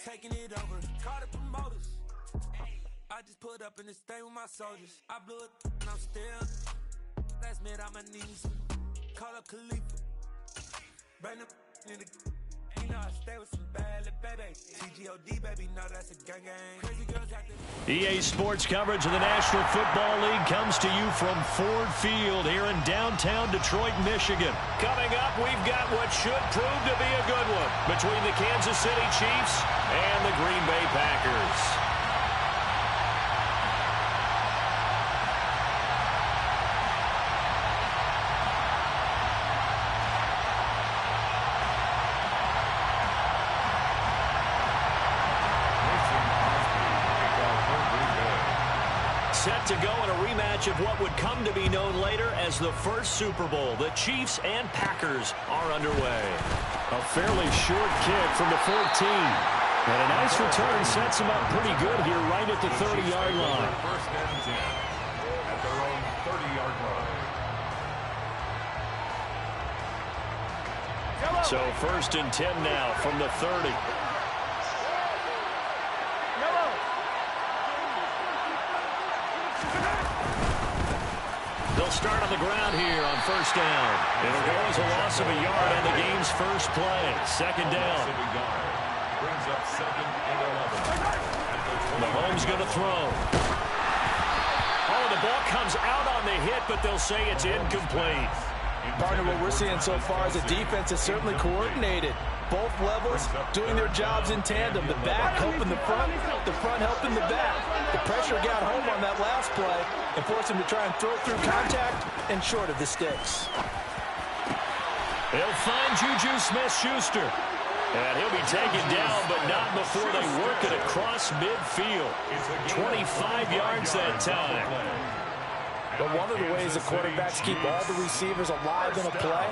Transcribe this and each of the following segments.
taking it over. Call the promoters. I just put up in this thing with my soldiers. I blew it and I'm still. Last minute on my knees. Call up Khalifa. Bring them in the. You know I stay with some bad little baby. TGOD baby, no that's a gang gang. Crazy girls out there. EA Sports coverage of the National Football League comes to you from Ford Field here in downtown Detroit, Michigan. Coming up, we've got what should prove to be a good one between the Kansas City Chiefs and the Green Bay Packers. Set to go in a rematch of what would come to be known later as the first Super Bowl. The Chiefs and Packers are underway. A fairly short kick from the 14. And a nice return sets them up pretty good here right at the 30-yard line. First and 10 at their own 30-yard line. So first and 10 now from the 30. They'll start on the ground here on first down. It'll go as a loss of a yard on the game's first play. Second down. Brings up 2nd and 11. Mahomes going to throw. Oh, the ball comes out on the hit, but they'll say it's incomplete. Partner, what we're seeing so far is the defense is certainly coordinated. Both levels doing their jobs in tandem. The back helping the front helping the back. The pressure got home on that last play and forced him to try and throw through contact and short of the sticks. They'll find Juju Smith-Schuster. And he'll be taken down, but not before they work it across midfield. 25 yards that time. But one of the ways the quarterbacks keep all the receivers alive in a play,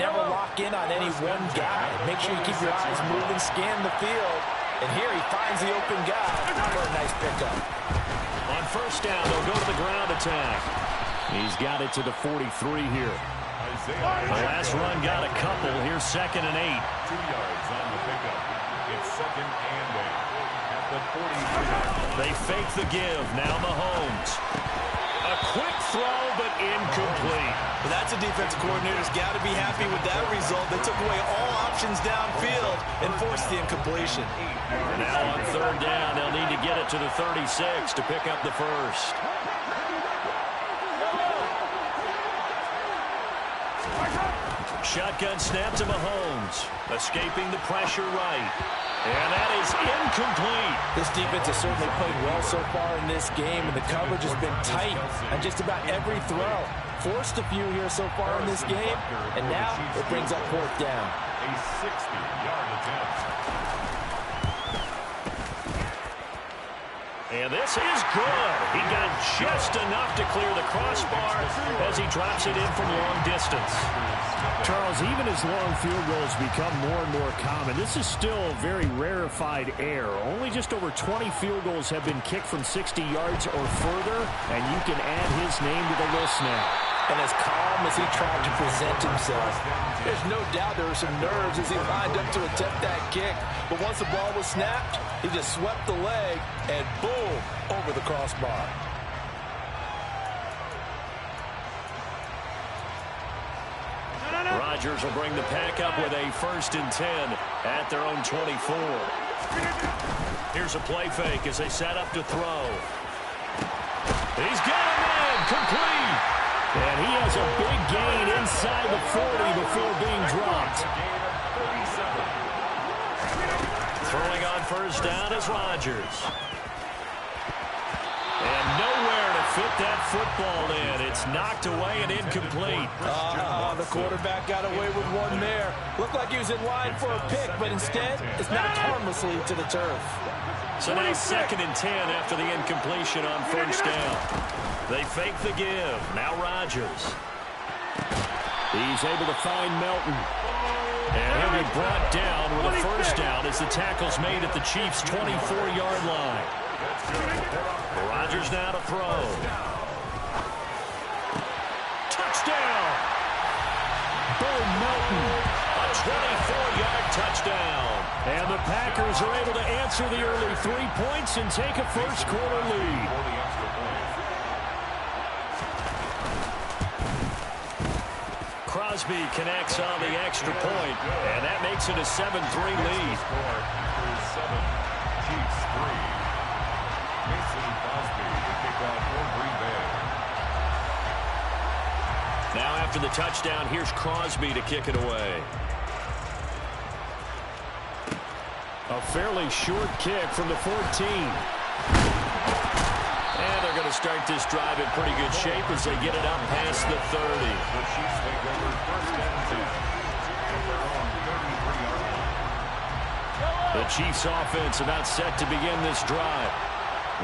never lock in on any one guy. Make sure you keep your eyes moving, scan the field. And here he finds the open guy for a nice pickup. On first down, they'll go to the ground attack. He's got it to the 43 here. The last run got a couple. Here's 2nd and 8. 2 yards on the pickup. It's 2nd and 8 at the 43. They fake the give. Now Mahomes. A quick throw, but incomplete. Well, that's a defensive coordinator's got to be happy with that result. They took away all options downfield and forced the incompletion. Now on third down, they'll need to get it to the 36 to pick up the first. Shotgun snap to Mahomes. Escaping the pressure right. And that is incomplete. This defense has certainly played well so far in this game, and the coverage has been tight on just about every throw. Forced a few here so far in this game, and now it brings up 4th down. A 60-yard attempt. And this is good. He got just enough to clear the crossbar as he drops it in from long distance. Charles, even as long field goals become more and more common, this is still very rarefied air. Only just over 20 field goals have been kicked from 60 yards or further, and you can add his name to the list now. And as calm as he tried to present himself, there's no doubt there were some nerves as he lined up to attempt that kick. But once the ball was snapped, he just swept the leg and boom, over the crossbar. Rodgers will bring the pack up with a 1st and 10 at their own 24. Here's a play fake as they set up to throw. He's got him in, complete. And he has a big gain inside the 40 before being dropped. Throwing on first down is Rodgers. And nowhere to fit that football in. It's knocked away and incomplete. The quarterback got away with one there. Looked like he was in line for a pick, but instead it's knocked harmlessly to the turf. So now 2nd and 10 after the incompletion on first down. They fake the give. Now Rodgers. He's able to find Melton. And he'll be brought down with a first down as the tackle's made at the Chiefs' 24-yard line. Rodgers now to throw. Touchdown! Bo Melton. A 24-yard touchdown. And the Packers are able to answer the early 3 points and take a first-quarter lead. Crosby connects on the extra point, and that makes it a 7-3 lead. Chiefs 3. Mason Crosby to kick off for Green Bay. Now after the touchdown, here's Crosby to kick it away. A fairly short kick from the 14. And they're going to start this drive in pretty good shape as they get it up past the 30. The Chiefs take over first and 10 at their own 33-yard line. The Chiefs offense about set to begin this drive.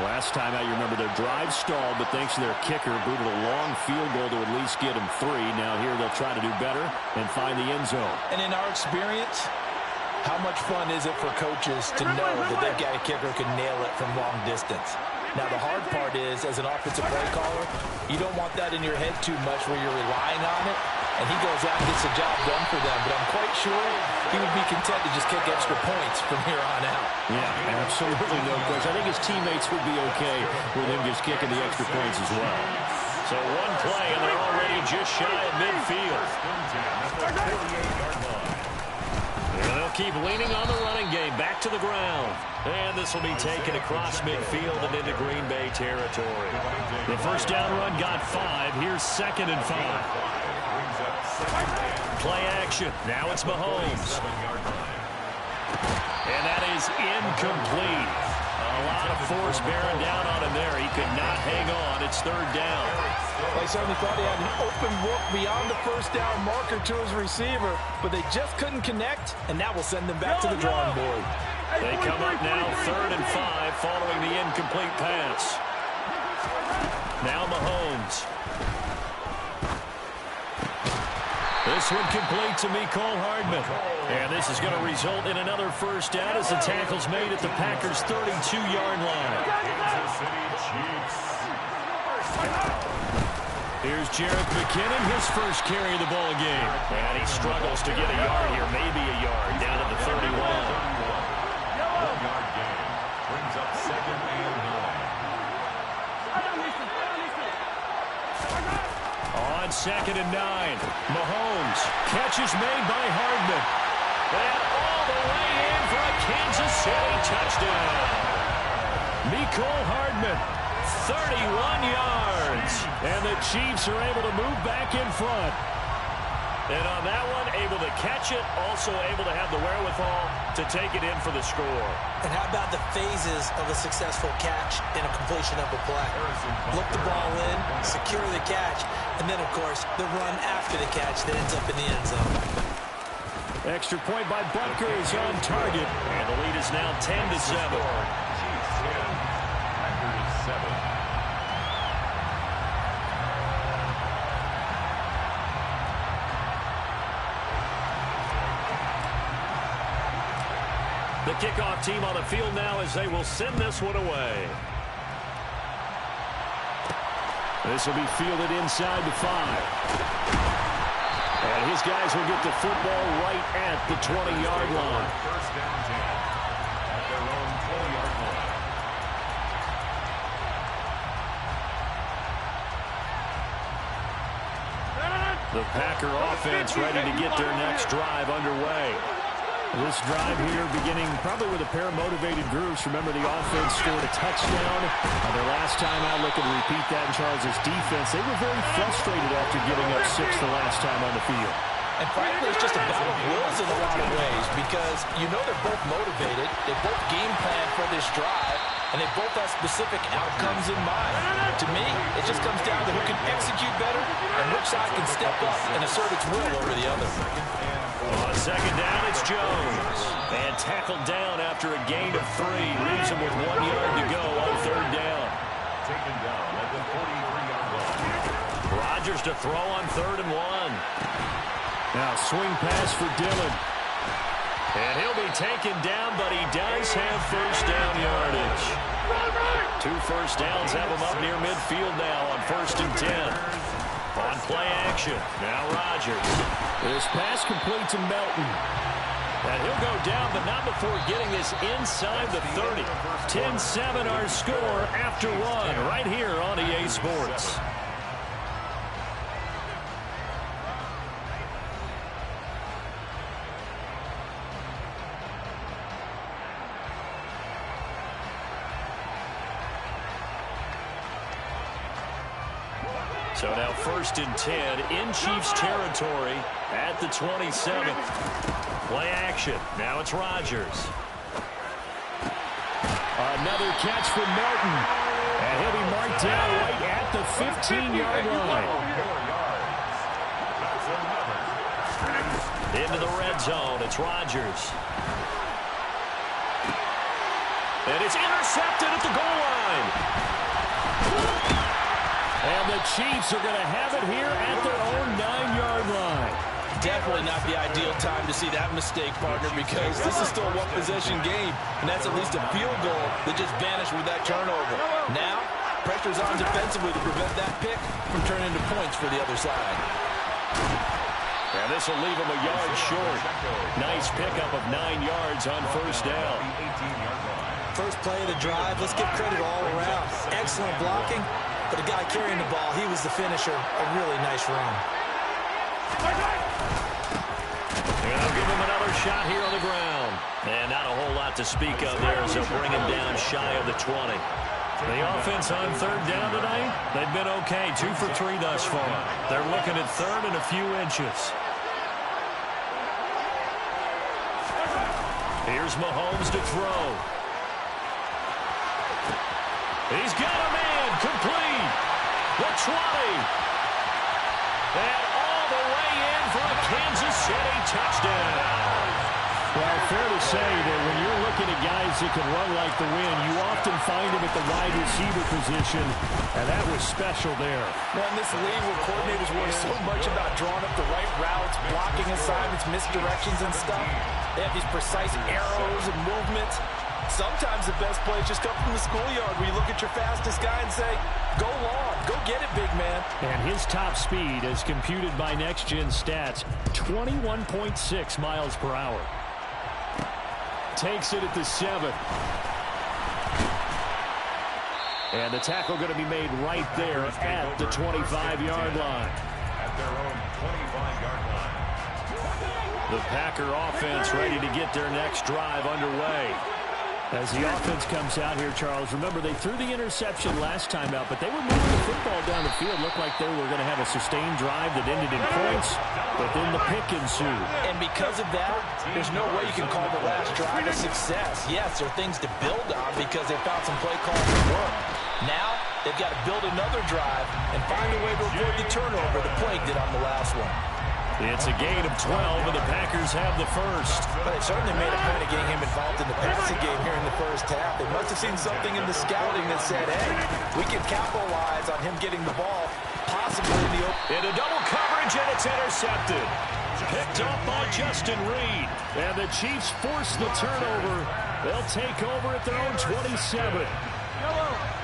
Last time out, you remember their drive stalled, but thanks to their kicker, booted a long field goal to at least get them 3. Now here they'll try to do better and find the end zone. And in our experience, how much fun is it for coaches to know that they've got a kicker who can nail it from long distance? Now, the hard part is, as an offensive play caller, you don't want that in your head too much where you're relying on it, and he goes out and gets the job done for them. But I'm quite sure he would be content to just kick extra points from here on out. Yeah, absolutely no question. I think his teammates would be okay with him just kicking the extra points as well. So one play, and they're already just shy of midfield. And they'll keep leaning on the running game. Back to the ground. And this will be taken across midfield and into Green Bay territory. The first down run got 5. Here's 2nd and 5. Play action. Now it's Mahomes. And that is incomplete. A lot of force bearing down on him there. He could not hang on. It's 3rd down. They certainly thought he had an open look beyond the first down marker to his receiver, but they just couldn't connect, and that will send them back to the drawing board. They come up now 3rd and 5 following the incomplete pass. Now Mahomes. This one complete to Mecole Hardman. And this is going to result in another first down as the tackle's made at the Packers' 32-yard line. Kansas City Chiefs. Here's Jerick McKinnon, his first carry of the ball game. And he struggles to get a yard here, maybe a yard, down at the 31. 1-yard gain. Brings up 2nd and 9. On 2nd and 9, Mahomes. Catch is made by Hardman. And all the way in for a Kansas City touchdown. Mecole Hardman, 31 yards. And the Chiefs are able to move back in front. And on that one, able to catch it, also able to have the wherewithal to take it in for the score. And how about the phases of a successful catch and a completion of a play? Look the ball in, secure the catch, and then, of course, the run after the catch that ends up in the end zone. Extra point by Butker is on target. And the lead is now 10-7. Chiefs 10. Packers 7. The kickoff team on the field now as they will send this one away. This will be fielded inside the 5. And his guys will get the football right at the 20-yard line. First down 10 at their own 20-yard line. The Packer offense ready to get their next drive underway. This drive here beginning probably with a pair of motivated groups. Remember, the offense scored a touchdown. Their last time out, looking to repeat that in Charles' defense. They were very frustrated after giving up 6 the last time on the field. And frankly, it's just a battle of wills in a lot of ways because you know they're both motivated. They both game plan for this drive, and they both have specific outcomes in mind. To me, it just comes down to who can execute better and which side can step up and assert its will over the other. On 2nd down, it's Jones. And tackled down after a gain of 3. Leaves him with 1 yard to go on 3rd down. Taken down at the 43-yard line. Rodgers to throw on 3rd and 1. Now swing pass for Dillon. And he'll be taken down, but he does have first down yardage. 2 first downs have him up near midfield now on 1st and 10. On play action, now Rodgers. This pass complete to Melton. And he'll go down, but not before getting this inside the 30. 10-7 our score after one right here on EA Sports. So now 1st and 10 in Chiefs territory at the 27. Play action. Now it's Rodgers. Another catch from Martin. And he'll be marked down right at the 15-yard line. Into the red zone. It's Rodgers. And it's intercepted at the goal line. And the Chiefs are going to have it here at their own 9-yard line. Definitely not the ideal time to see that mistake, partner, because this is still a one-possession game, and that's at least a field goal that just vanished with that turnover. Now, pressure's on defensively to prevent that pick from turning into points for the other side. And this will leave him a yard short. Nice pickup of 9 yards on 1st down. First play of the drive, let's give credit all around. Excellent blocking, but the guy carrying the ball, he was the finisher. A really nice run. And they'll give him another shot here on the ground. And not a whole lot to speak of there as they'll bring him down shy of the 20. The offense on 3rd down tonight, they've been okay. 2 for 3 thus far. They're looking at 3rd and a few inches. Here's Mahomes to throw. He's got a man complete. The 20. And all the way in for a Kansas City touchdown. Well, fair to say that when you're looking at guys that can run like the wind, you often find them at the wide receiver position, and that was special there. Well, in this league where coordinators worry so much about drawing up the right routes, blocking assignments, misdirections and stuff, they have these precise arrows and movements. Sometimes the best plays just come from the schoolyard where you look at your fastest guy and say, go long, go get it, big man. And his top speed, as computed by Next Gen Stats, 21.6 miles per hour. Takes it at the 7. And the tackle going to be made right there at the 25-yard line. At their own 25-yard line. The Packer offense ready to get their next drive underway. As the offense comes out here, Charles, remember they threw the interception last time out, but they were moving the football down the field. Looked like they were going to have a sustained drive that ended in points, but then the pick ensued. And because of that, there's no way you can call the last drive a success. Yes, there are things to build on because they found some play calls that work. Now, they've got to build another drive and find a way to avoid the turnover the Plague did on the last one. It's a gain of 12, and the Packers have the first. But they certainly made a point of getting him involved in the passing game here in the first half. They must have seen something in the scouting that said, hey, we can capitalize on him getting the ball, possibly in the open. Into double coverage, and it's intercepted. Picked up by Justin Reed. And the Chiefs force the turnover. They'll take over at their own 27.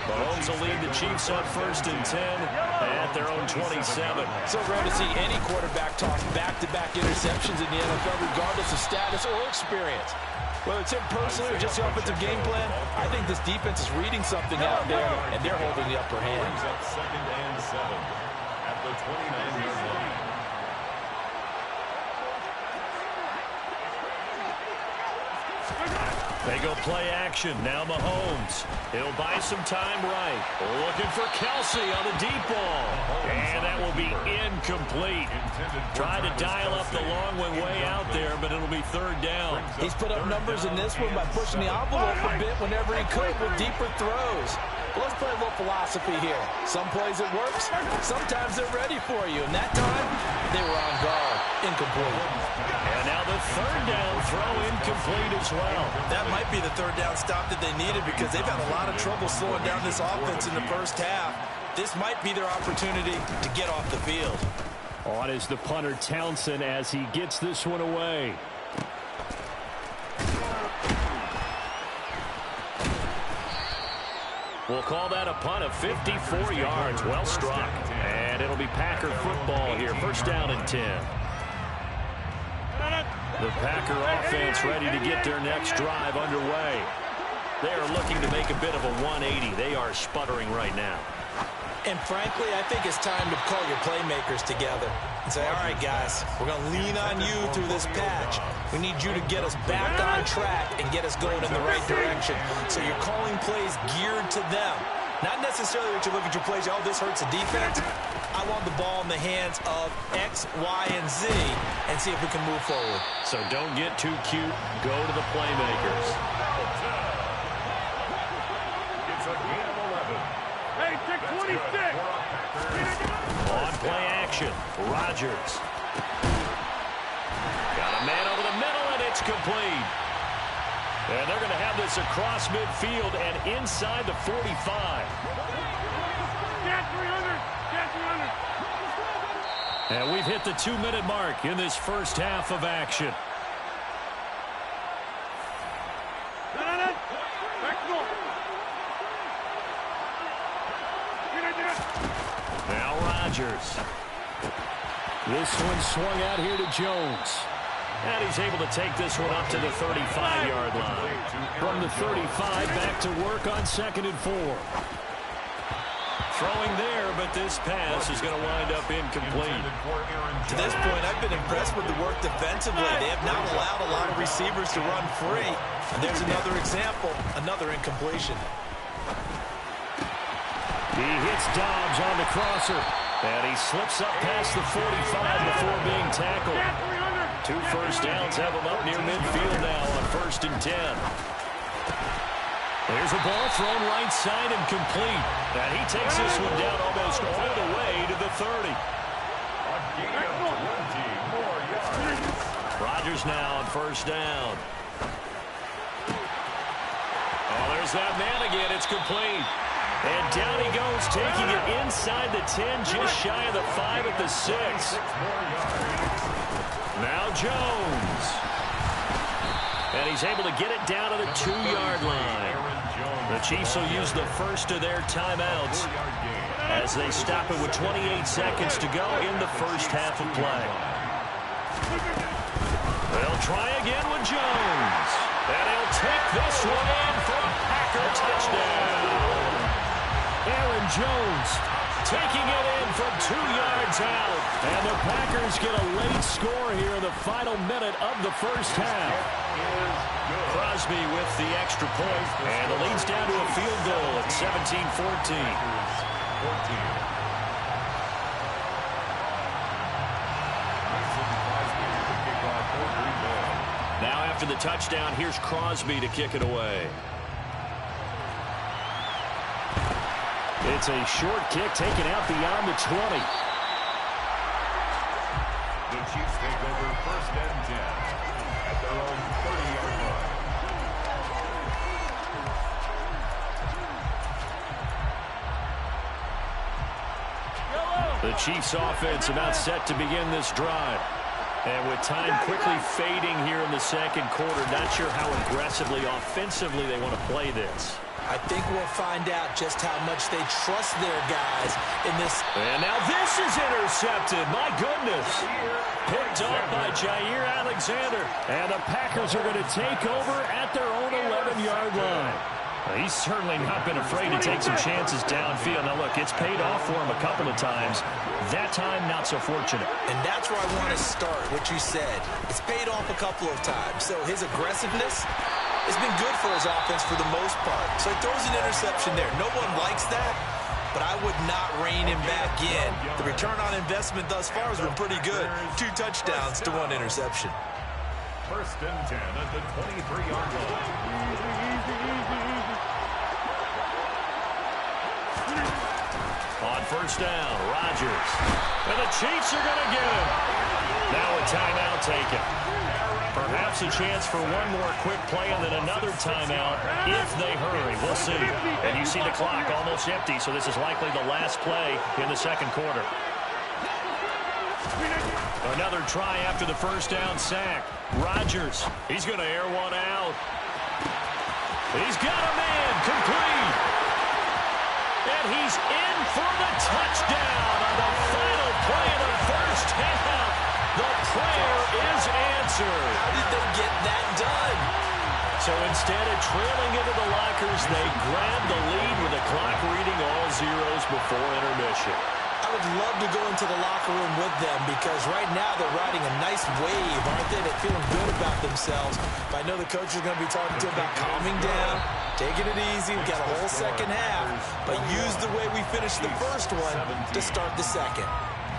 Mahomes will lead the Chiefs on 1st and 10 at their own 27. So rare to see any quarterback toss back-to-back interceptions in the NFL, regardless of status or experience. Whether it's him personally or just the offensive game plan, I think this defense is reading something out there, and they're holding the upper hand. Brings up 2nd and 7 at the 29-yard line. They go play action. Now Mahomes. He'll buy some time right. Looking for Kelsey on the deep ball. And that will be incomplete. Tried to dial up the long one way out there, but it'll be 3rd down. He's put up numbers in this one by pushing the envelope a bit whenever he could with deeper throws. But let's play a little philosophy here. Some plays it works. Sometimes they're ready for you. And that time, they were on guard. Incomplete. And now the 3rd down throw incomplete as well. That might be the 3rd down stop that they needed because they've had a lot of trouble slowing down this offense in the first half. This might be their opportunity to get off the field. On is the punter Townsend as he gets this one away. We'll call that a punt of 54 yards. Well struck. And it'll be Packer football here. 1st down and 10. The Packer offense ready to get their next drive underway. They are looking to make a bit of a 180. They are sputtering right now. And frankly, I think it's time to call your playmakers together and say, all right, guys, we're going to lean on you through this patch. We need you to get us back on track and get us going in the right direction. So you're calling plays geared to them. Not necessarily that you look at your plays, oh, this hurts the defense. I want the ball in the hands of X, Y, and Z and see if we can move forward. So don't get too cute. Go to the playmakers. It's a gain of 11. Hey, check 26. On play action, Rodgers. Got a man over the middle, and it's complete. And they're going to have this across midfield and inside the 45. Get 300. Get 300. And we've hit the 2-minute mark in this first half of action. Now Rodgers. This one swung out here to Jones. And he's able to take this one up to the 35-yard line. From the 35, back to work on 2nd and 4. Throwing there, but this pass is going to wind up incomplete. To this point, I've been impressed with the work defensively. They have not allowed a lot of receivers to run free. And there's another example, another incompletion. He hits Dobbs on the crosser. And he slips up past the 45 before being tackled. 2 first downs have him up near midfield now on 1st and 10. There's a ball thrown right side and complete. And he takes this one down almost all the way to the 30. Rodgers now on 1st down. Oh, there's that man again. It's complete. And down he goes, taking it inside the 10, just shy of the 5 at the 6. Now Jones. And he's able to get it down to the 2-yard line. The Chiefs will use the first of their timeouts as they stop it with 28 seconds to go in the first half of play. They'll try again with Jones. And he'll take this one in for a Packer touchdown. Aaron Jones taking it in from 2 yards out. And the Packers get a late score here in the final minute of the first half. Crosby with the extra point, and the lead's down to a field goal at 17-14. Now after the touchdown, here's Crosby to kick it away. It's a short kick taken out beyond the 20. The Chiefs take over 1st and 10 at their own 30-yard line. The Chiefs offense about set to begin this drive. And with time quickly fading here in the second quarter, not sure how aggressively, offensively they want to play this. I think we'll find out just how much they trust their guys in this. And now this is intercepted. My goodness. Picked off by Jair Alexander. And the Packers are going to take over at their own 11-yard line. He's certainly not been afraid to take some chances downfield. Now, look, it's paid off for him a couple of times. That time, not so fortunate. And that's where I want to start, what you said. It's paid off a couple of times. So his aggressiveness has been good for his offense for the most part. So he throws an interception there. No one likes that, but I would not rein him back in. The return on investment thus far has been pretty good. 2 touchdowns to 1 interception. 1st and 10 at the 23-yard line. On 1st down, Rodgers. And the Chiefs are going to get him. Now a timeout taken. Perhaps a chance for one more quick play and then another timeout if they hurry. We'll see. And you see the clock almost empty, so this is likely the last play in the second quarter. Another try after the 1st down sack. Rodgers, he's going to air one out. He's got a man, complete. And he's in for the touchdown on the final play of the first half. The prayer is answer. How did they get that done? So instead of trailing into the lockers, they grab the lead with the clock reading all zeros before intermission. I would love to go into the locker room with them because right now they're riding a nice wave, aren't they? They're feeling good about themselves. But I know the coach is going to be talking to them about calming down, taking it easy. We've got a whole second half, but use the way we finished the first one to start the second.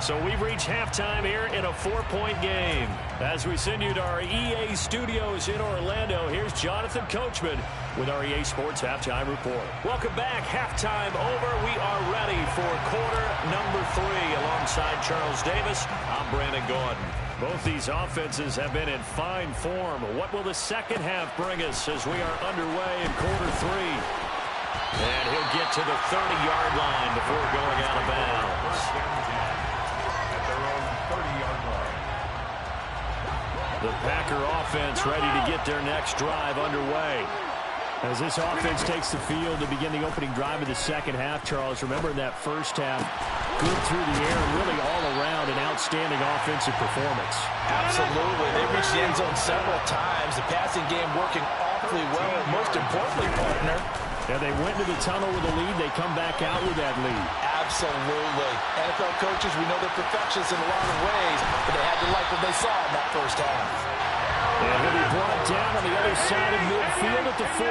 So we've reached halftime here in a 4-point game. As we send you to our EA studios in Orlando, here's Jonathan Coachman with our EA Sports Halftime Report. Welcome back. Halftime over. We are ready for quarter number 3. Alongside Charles Davis, I'm Brandon Gordon. Both these offenses have been in fine form. What will the second half bring us as we are underway in quarter 3? And he'll get to the 30-yard line before going out of bounds. The Packer offense ready to get their next drive underway. As this offense takes the field to begin the opening drive of the second half, Charles, remember in that first half, good through the air, really all around an outstanding offensive performance. Absolutely. They reached the end zone several times. The passing game working awfully well, and most importantly, partner, yeah, they went to the tunnel with a lead. They come back out with that lead. Absolutely. NFL coaches, we know they're perfectionists in a lot of ways, but they had to like what they saw in that first half. And he'll be brought down on the other side of midfield at the 43.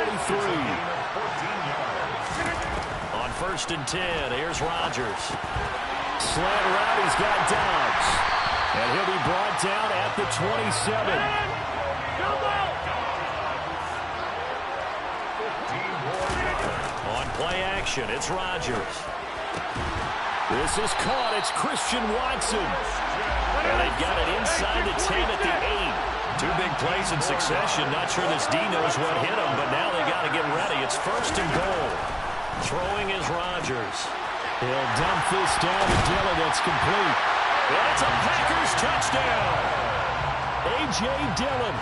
On 1st and 10, here's Rodgers. Slant route, he's got Dobbs. And he'll be brought down at the 27. On play action, it's Rodgers. This is caught. It's Christian Watson. And they've got it inside the 10 at the 8. 2 big plays in succession. Not sure this D knows what hit him, but now they got to get ready. It's 1st and goal. Throwing is Rodgers. He'll dump this down to Dillon. That's complete. That's a Packers touchdown. A.J. Dillon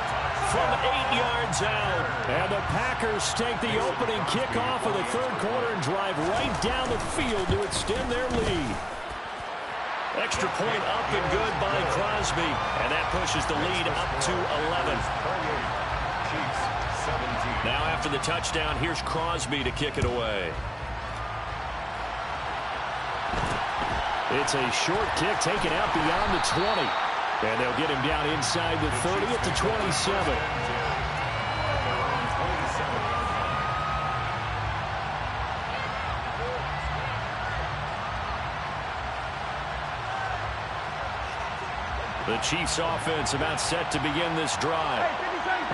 from 8 yards out. And the Packers take the opening kickoff of the third quarter and drive right down the field to extend their lead. Extra point up and good by Crosby. And that pushes the lead up to 11. Now after the touchdown, here's Crosby to kick it away. It's a short kick taken out beyond the 20. And they'll get him down inside the 30 at the 27. The Chiefs offense about set to begin this drive.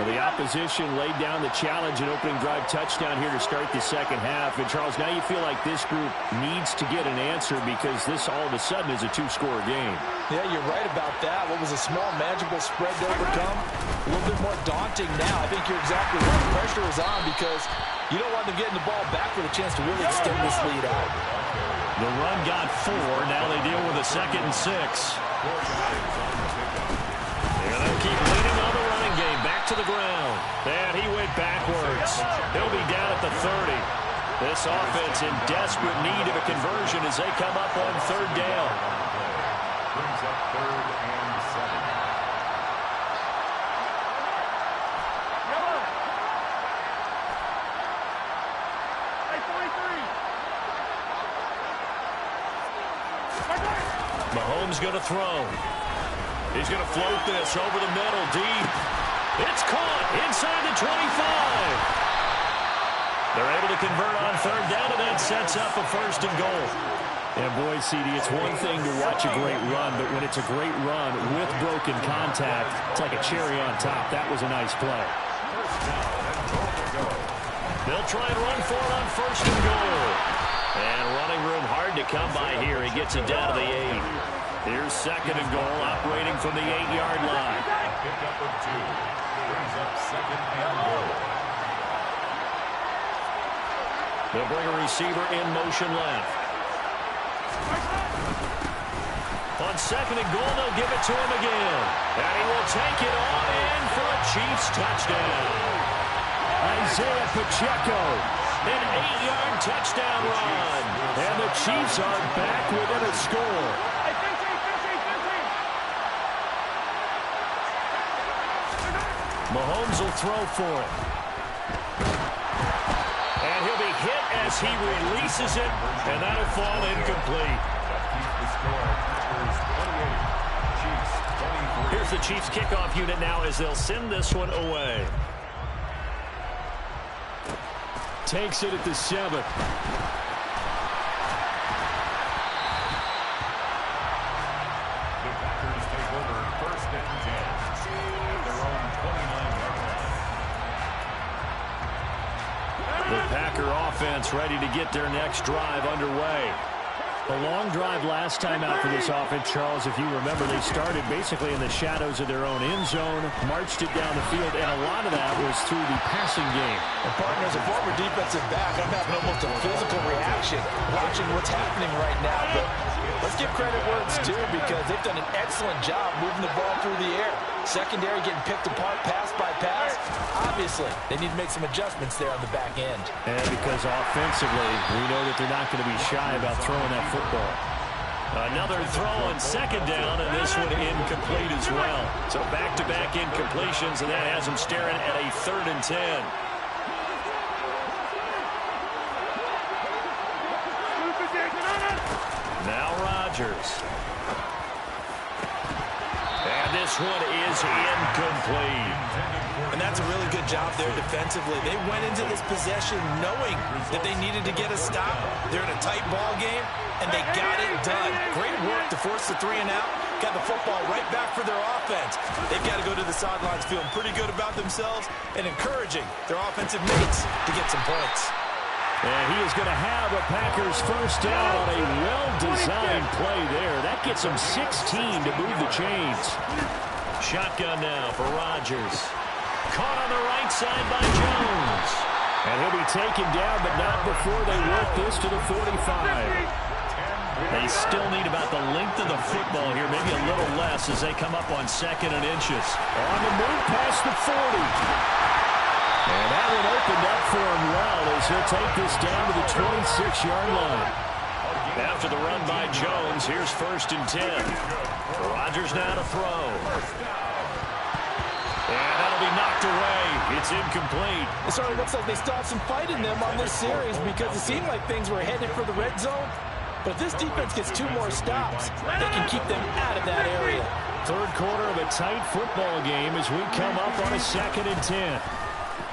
The opposition laid down the challenge and opening drive touchdown here to start the second half. And, Charles, now you feel like this group needs to get an answer because this all of a sudden is a 2-score game. Yeah, you're right about that. What was a small, manageable spread to overcome, a little bit more daunting now. I think you're exactly right. The pressure is on because you don't want them getting the ball back with a chance to really extend this lead out. The run got 4. Now they deal with a 2nd and 6. And they'll keep leading on the running game. Back to the ground. And he went backwards. He'll be down at the 30. This offense in desperate need of a conversion as they come up on 3rd down. Brings up 3rd and 7. Mahomes going to throw. He's going to float this over the middle, deep. It's caught inside the 25. They're able to convert on 3rd down, and that sets up a 1st and goal. And boy, CD, it's one thing to watch a great run, but when it's a great run with broken contact, it's like a cherry on top. That was a nice play. They'll try and run for it on 1st and goal. And running room hard to come by here. He gets it down to the 8. Here's 2nd and goal, operating from the 8-yard line. Pick up of 2. Brings up 2nd and goal. They'll bring a receiver in motion left. On 2nd and goal, they'll give it to him again. And he will take it on in for a Chiefs touchdown. Isaiah Pacheco. An 8-yard touchdown run. And the Chiefs are back within a score. Mahomes will throw for it. And he'll be hit as he releases it, and that'll fall incomplete. Here's the Chiefs kickoff unit now as they'll send this one away. Takes it at the 7. The Packer offense ready to get their next drive underway. A long drive last time out for this offense, Charles. If you remember, they started basically in the shadows of their own end zone, marched it down the field, and a lot of that was through the passing game. And partner, as a former defensive back, I'm having almost a physical reaction watching what's happening right now. But let's give credit where it's due because they've done an excellent job moving the ball through the air. Secondary getting picked apart pass by pass. Obviously, they need to make some adjustments there on the back end. And because offensively, we know that they're not going to be shy about throwing that football. Another throw on second down, and this one incomplete as well. So back-to-back incompletions, and that has them staring at a 3rd and 10. Now Rodgers. And this one is incomplete. And that's a really good job there defensively. They went into this possession knowing that they needed to get a stop. They're in a tight ball game, and they got it done. Great work to force the 3 and out. Got the football right back for their offense. They've got to go to the sidelines feeling pretty good about themselves and encouraging their offensive mates to get some points. And he is going to have a Packers first down on a well-designed play there. That gets them 16 to move the chains. Shotgun now for Rodgers. Caught on the right side by Jones. And he'll be taken down, but not before they work this to the 45. They still need about the length of the football here, maybe a little less as they come up on 2nd and inches. On the move past the 40. And that one opened up for him well as he'll take this down to the 26-yard line. After the run by Jones, here's 1st and 10. Rodgers now to throw. And that'll be knocked away. It's incomplete. It sort of looks like they still have some fight in them on this series because it seemed like things were headed for the red zone. But if this defense gets 2 more stops, they can keep them out of that area. 3rd quarter of a tight football game as we come up on a 2nd and 10.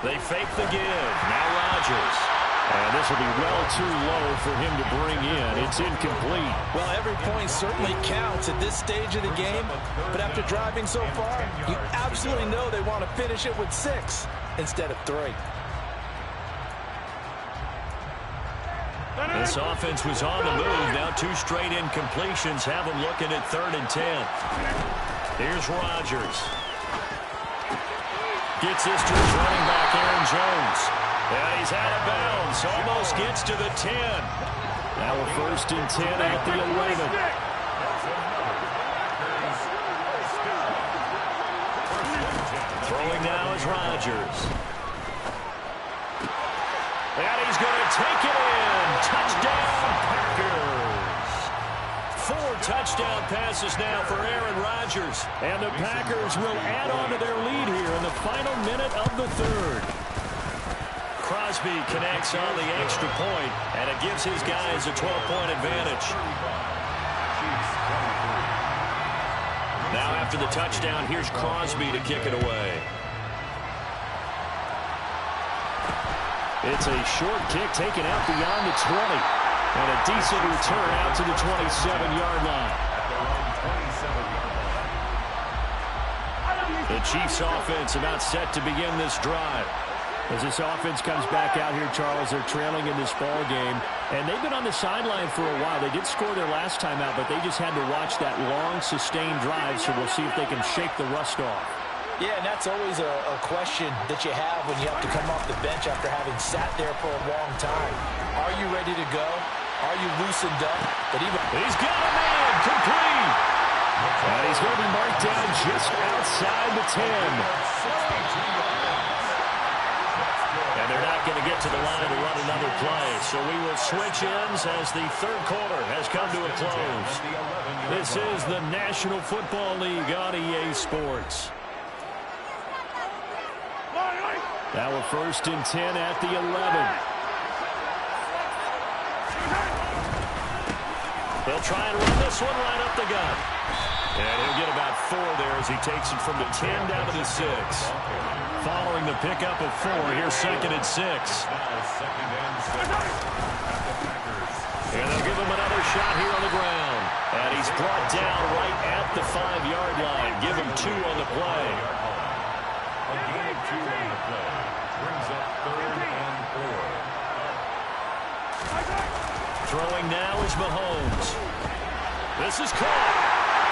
They fake the give. Now Rodgers. And this will be well too low for him to bring in. It's incomplete. Well, every point certainly counts at this stage of the game. But after driving so far, you absolutely know they want to finish it with 6 instead of 3. This offense was on the move. Now 2 straight incompletions have them looking at 3rd and 10. Here's Rodgers. Gets this to his running back, Aaron Jones. Yeah, he's out of bounds. Almost gets to the 10. Now a 1st and 10 at the 11. Throwing now is Rodgers. And he's going to take it in. Touchdown, Packers. 4 touchdown passes now for Aaron Rodgers. And the Packers will add on to their lead here in the final minute of the 3rd. Crosby connects on the extra point, and it gives his guys a 12-point advantage. Now after the touchdown, here's Crosby to kick it away. It's a short kick taken out beyond the 20. And a decent return out to the 27-yard line. The Chiefs offense about set to begin this drive. As this offense comes back out here, Charles, they're trailing in this ball game. And they've been on the sideline for a while. They did score their last time out, but they just had to watch that long, sustained drive, so we'll see if they can shake the rust off. Yeah, and that's always a question that you have when you have to come off the bench after having sat there for a long time. Are you ready to go? Are you loosened up? But even he's got a man complete. And he's going to be marked down just outside the 10. And they're not going to get to the line to run another play. So we will switch ends as the 3rd quarter has come to a close. This is the National Football League on EA Sports. Now we're 1st and 10 at the 11. They'll try and run this one right up the gut. And he'll get about 4 there as he takes it from the 10 down to the 6. Following the pickup of 4, here's 2nd and 6. And they'll give him another shot here on the ground. And he's brought down right at the 5-yard line. Give him 2 on the play. A gain of 2 on the play. Brings up 3rd and 4. Throwing now is Mahomes. This is caught.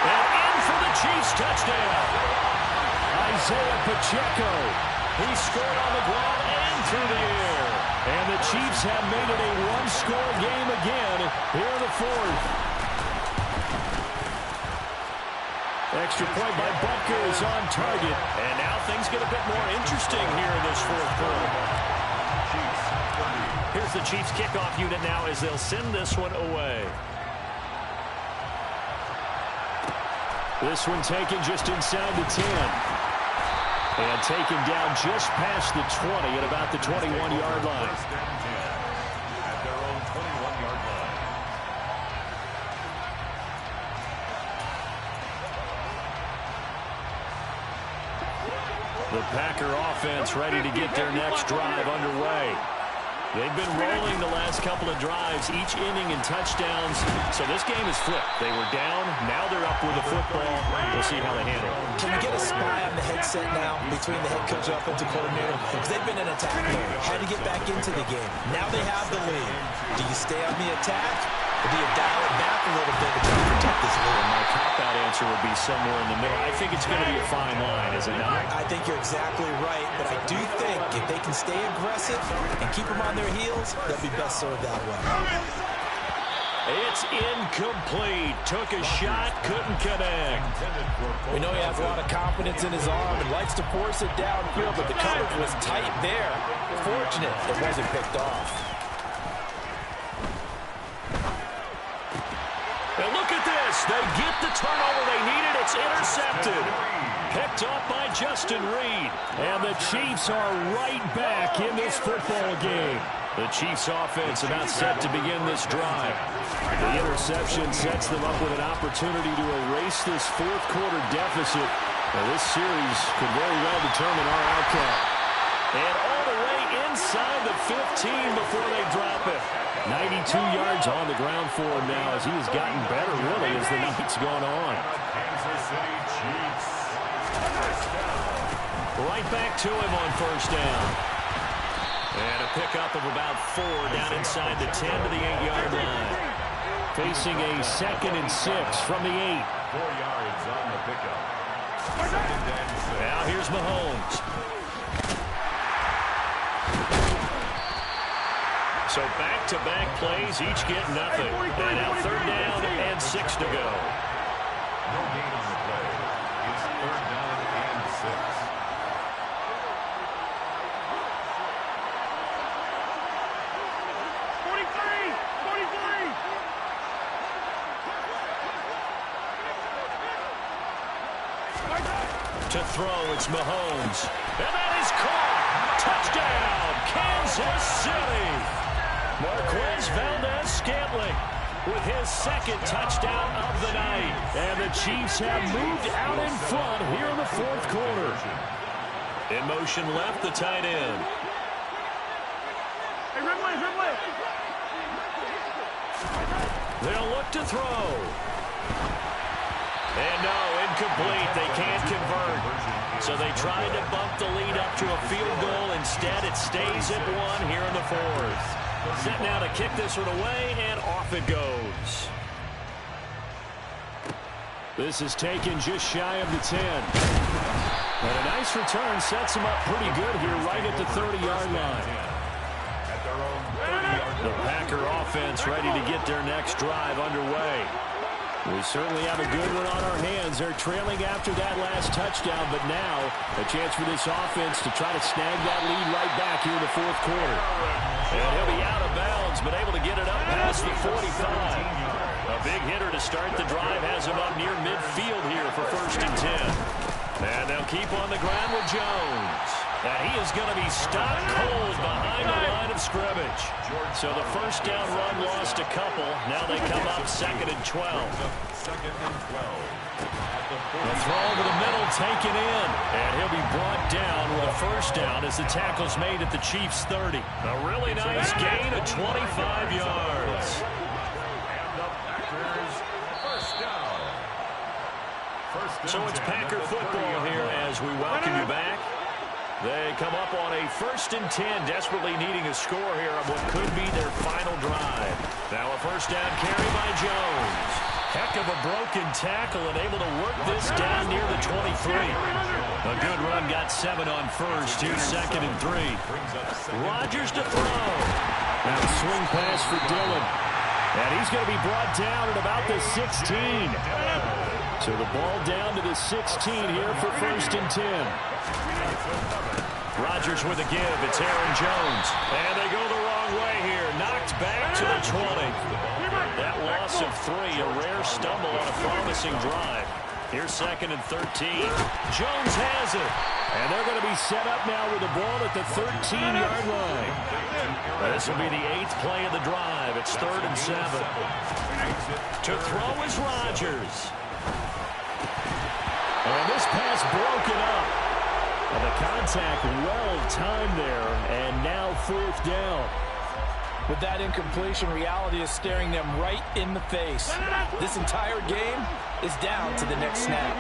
And in for the Chiefs touchdown. Isaiah Pacheco. He scored on the ground and through the air. And the Chiefs have made it a one-score game again here in the 4th. Extra point by Butker is on target. And now things get a bit more interesting here in this 4th quarter. Here's the Chiefs kickoff unit now as they'll send this one away. This one taken just inside the 10. And taken down just past the 20 at about the 21-yard line. At their own 21-yard line. The Packer offense ready to get their next drive underway. They've been rolling the last couple of drives, each inning in touchdowns. So this game is flipped. They were down. Now they're up with the football. We'll see how they handle it. Can we get a spy on the headset now between the head coach and offensive coordinator? Because they've been in attack mode. Had to get back into the game. Now they have the lead. Do you stay on the attack, or do you dial it back a little bit to try to protect this lead? My cop-out answer would be somewhere in the middle. I think it's going to be a fine line, is it not? I think you're exactly right, but I do think if they can stay aggressive and keep them on their heels, they'll be best served that way. It's incomplete. Took a shot, couldn't connect. We know he has a lot of confidence in his arm and likes to force it downfield, but the coverage was tight there. Fortunate it wasn't picked off. And look at this. They get the turnover they needed. It's intercepted. Picked up by Justin Reed. And the Chiefs are right back in this football game. The Chiefs offense about set to begin this drive. The interception sets them up with an opportunity to erase this 4th quarter deficit. Now, this series could very well determine our outcome. And all the way inside the 15 before they drop it. 92 yards on the ground for him now as he has gotten better really as the night's gone on. Kansas City Chiefs. Right back to him on 1st down. And a pickup of about 4 down inside the 10 to the 8-yard line. Facing a 2nd and 6 from the 8. 4 yards on the pickup. 2nd and 6. Now here's Mahomes. So back-to-back plays, each get nothing. And now 3rd down and 6 to go. No gain on the play. It's 3rd down and 6. To throw, it's Mahomes. And that is caught. Touchdown, Kansas City. Marquez Valdez-Scantling with his 2nd touchdown of the night. And the Chiefs have moved out in front here in the 4th quarter. In motion left, the tight end. Hey, Ridley. They'll look to throw. And no, incomplete. They can't convert. So they tried to bump the lead up to a field goal. Instead, it stays at 1 here in the 4th. Set now to kick this one away, and off it goes. This is taken just shy of the 10. And a nice return sets them up pretty good here right at the 30-yard line. The Packer offense ready to get their next drive underway. We certainly have a good one on our hands. They're trailing after that last touchdown, but now a chance for this offense to try to snag that lead right back here in the 4th quarter. And he'll be out of bounds, but able to get it up past the 45. A big hitter to start the drive has him up near midfield here for 1st and 10. And they'll keep on the ground with Jones. And he is going to be stopped cold behind the line of scrimmage. So the first down run lost a couple. Now they come up 2nd and 12. The throw over the middle taken in. And he'll be brought down with a first down as the tackle's made at the Chiefs' 30. A really nice gain of 25 yards. So it's Packer football here as we welcome you back. They come up on a 1st and 10, desperately needing a score here on what could be their final drive. Now a first down carry by Jones. Heck of a broken tackle and able to work this down near the 23. A good run, got 7 on first. Here's 2nd and 3. Rodgers to throw. Now a swing pass for Dillon. And he's going to be brought down at about the 16. So the ball down to the 16 here for 1st and 10. Rodgers with a give. It's Aaron Jones. And they go the wrong way here. Knocked back to the 20. That loss of 3, a rare stumble on a promising drive. Here's 2nd and 13. Jones has it. And they're going to be set up now with the ball at the 13-yard line. This will be the 8th play of the drive. It's 3rd and 7. To throw is Rodgers. And this pass broken up. And the contact well timed there, and now 4th down. With that incompletion, reality is staring them right in the face. This entire game is down to the next snap.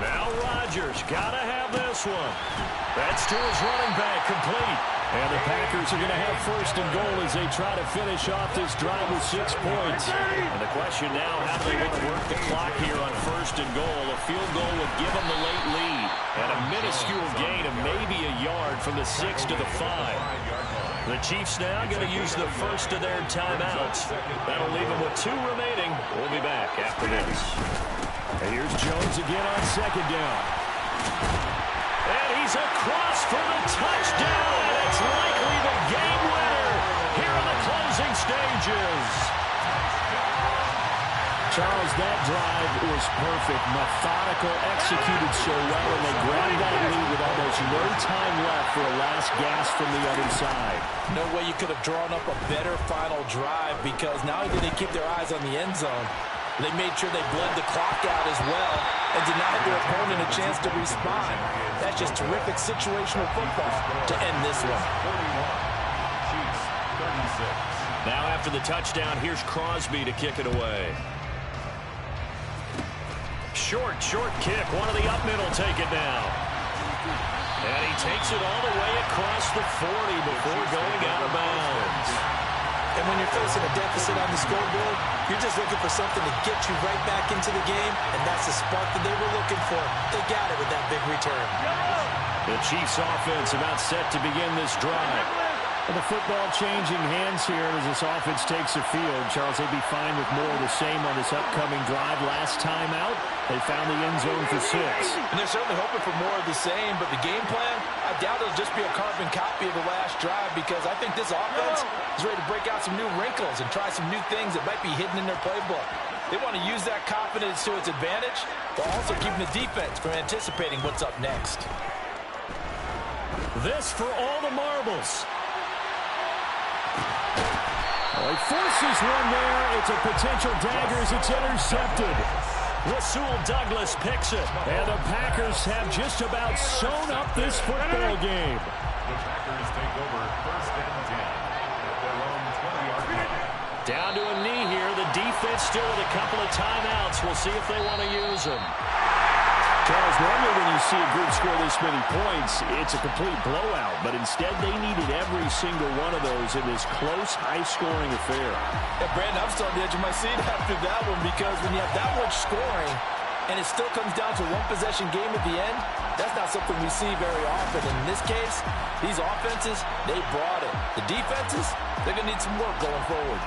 Now Rodgers, gotta have this one. That's to his running back, complete. And the Packers are going to have 1st and goal as they try to finish off this drive with 6 points. And the question now, how do they want to work the clock here on 1st and goal? A field goal would give them the late lead. And a minuscule gain of maybe a yard from the 6 to the 5. The Chiefs now going to use the first of their timeouts. That'll leave them with 2 remaining. We'll be back after this. And here's Jones again on 2nd down. And he's across for the touchdown. And it's likely the game winner here in the closing stages. Charles, that drive was perfect. Methodical, executed so well, and they grabbed that lead with almost no time left for a last gasp from the other side. No way you could have drawn up a better final drive, because not only did they keep their eyes on the end zone, they made sure they bled the clock out as well and denied their opponent a chance to respond. That's just terrific situational football to end this one. Now after the touchdown, here's Crosby to kick it away. Short kick. One of the up middle take it now. And he takes it all the way across the 40 before going out of bounds. And when you're facing a deficit on the scoreboard, you're just looking for something to get you right back into the game, and that's the spark that they were looking for. They got it with that big return. The Chiefs offense about set to begin this drive. And the football changing hands here as this offense takes the field. Charles, they'd be fine with more of the same on this upcoming drive. Last time out, they found the end zone for 6. And they're certainly hoping for more of the same, but the game plan, I doubt it'll just be a carbon copy of the last drive, because I think this offense is ready to break out some new wrinkles and try some new things that might be hidden in their playbook. They want to use that confidence to its advantage, while also keeping the defense from anticipating what's up next. This for all the marbles. Well, he forces one there. It's a potential dagger as it's intercepted. Rasul Douglas picks it. And the Packers have just about sewn up this football game. The Packers take over 1st and 10 at their own 20-yard line. Down to a knee here. The defense still with a couple of timeouts. We'll see if they want to use them. Charles, normally when you see a group score this many points, it's a complete blowout. But instead, they needed every single one of those in this close, high-scoring affair. Yeah, Brandon, I'm still on the edge of my seat after that one, because when you have that much scoring and it still comes down to one possession game at the end, that's not something we see very often. And in this case, these offenses, they brought it. The defenses, they're going to need some work going forward.